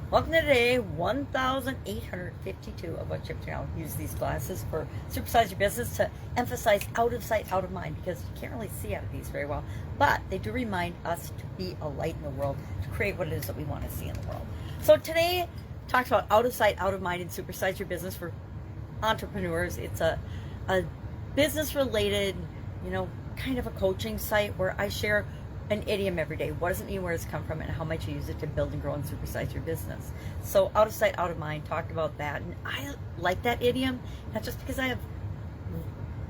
Welcome to day 1852 of What Chip Channel. Use these glasses for supersize your business to emphasize out of sight, out of mind, because you can't really see out of these very well. But they do remind us to be a light in the world, to create what it is that we want to see in the world. So today talks about out of sight, out of mind, and supersize your business for entrepreneurs. It's a business related, kind of a coaching site where I share an idiom every day. What does it mean, where does it come from, and how might you use it to build and grow and supersize your business? So out of sight, out of mind, talked about that. And I like that idiom, not just because I have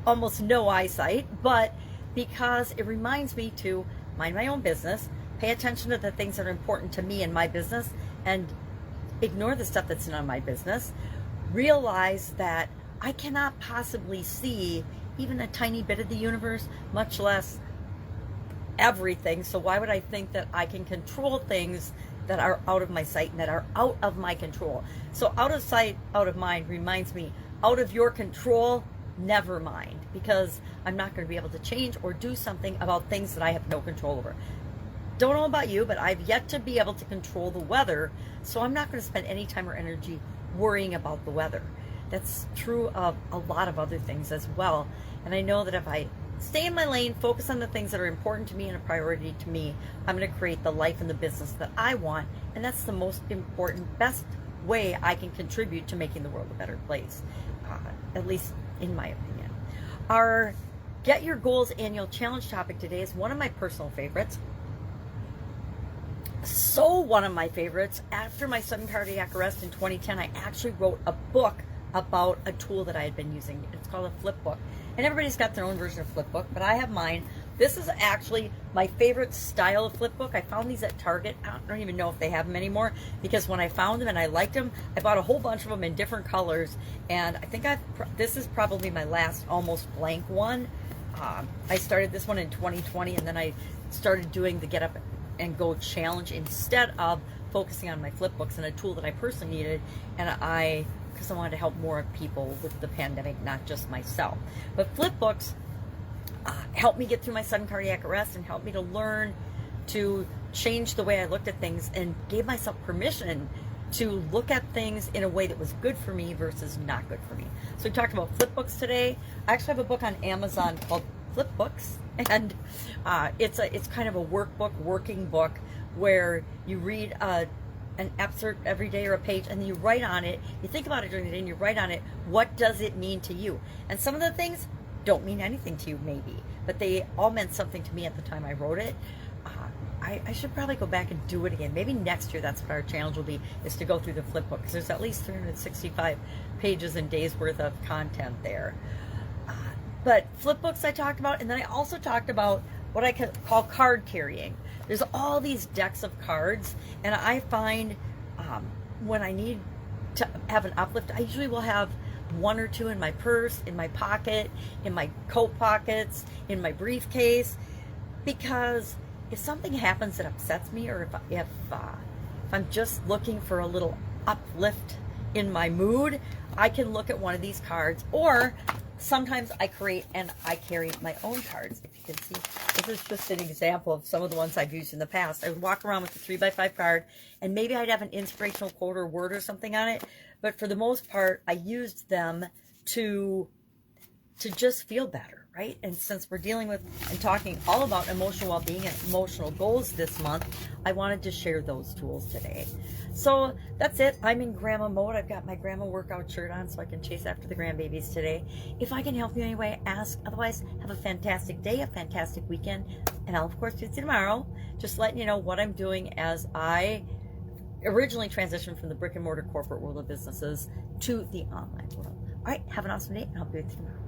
almost no eyesight, but because it reminds me to mind my own business, pay attention to the things that are important to me and my business, and ignore the stuff that's not my business. Realize that I cannot possibly see even a tiny bit of the universe, much less everything. So why would I think that I can control things that are out of my sight and that are out of my control? So out of sight, out of mind reminds me, out of your control, never mind, because I'm not going to be able to change or do something about things that I have no control over. Don't know about you, but I've yet to be able to control the weather, so I'm not going to spend any time or energy worrying about the weather. That's true of a lot of other things as well. And I know that if I stay in my lane, focus on the things that are important to me and a priority to me, I'm going to create the life and the business that I want. And that's the most important, best way I can contribute to making the world a better place, at least in my opinion. Our Get Your Goals annual challenge topic today is one of my personal favorites. So one of my favorites. After my sudden cardiac arrest in 2010, I actually wrote a book about a tool that I had been using. It's called a flip book. And everybody's got their own version of flip book, but I have mine. This is actually my favorite style of flip book. I found these at Target. I don't even know if they have them anymore, because when I found them and I liked them, I bought a whole bunch of them in different colors. And I think this is probably my last almost blank one. I started this one in 2020, and then I started doing the Get Up and Go challenge instead of focusing on my flip books and a tool that I personally needed, and because I wanted to help more people with the pandemic, not just myself. But flip books helped me get through my sudden cardiac arrest and helped me to learn to change the way I looked at things and gave myself permission to look at things in a way that was good for me versus not good for me. So we talked about flip books today. I actually have a book on Amazon called Flip Books, and it's kind of a workbook, working book, where you read an excerpt every day or a page, and then you write on it. You think about it during the day and you write on it, what does it mean to you? And some of the things don't mean anything to you, maybe, but they all meant something to me at the time I wrote it. I should probably go back and do it again. Maybe next year that's what our challenge will be, is to go through the flip book, because there's at least 365 pages and days worth of content there. But flip books I talked about, and then I also talked about what I call card carrying. There's all these decks of cards, and I find when I need to have an uplift, I usually will have one or two in my purse, in my pocket, in my coat pockets, in my briefcase, because if something happens that upsets me, or if I'm just looking for a little uplift in my mood, I can look at one of these cards, or sometimes I create and I carry my own cards. If you can see, this is just an example of some of the ones I've used in the past. I would walk around with a 3x5 card, and maybe I'd have an inspirational quote or word or something on it. But for the most part, I used them to just feel better, right? And since we're dealing with and talking all about emotional well-being and emotional goals this month, I wanted to share those tools today. So that's it. I'm in grandma mode. I've got my grandma workout shirt on so I can chase after the grandbabies today. If I can help you anyway, ask. Otherwise, have a fantastic day, a fantastic weekend, and I'll of course see you tomorrow. Just letting you know what I'm doing as I originally transitioned from the brick and mortar corporate world of businesses to the online world. All right, have an awesome day, and I'll be with you tomorrow.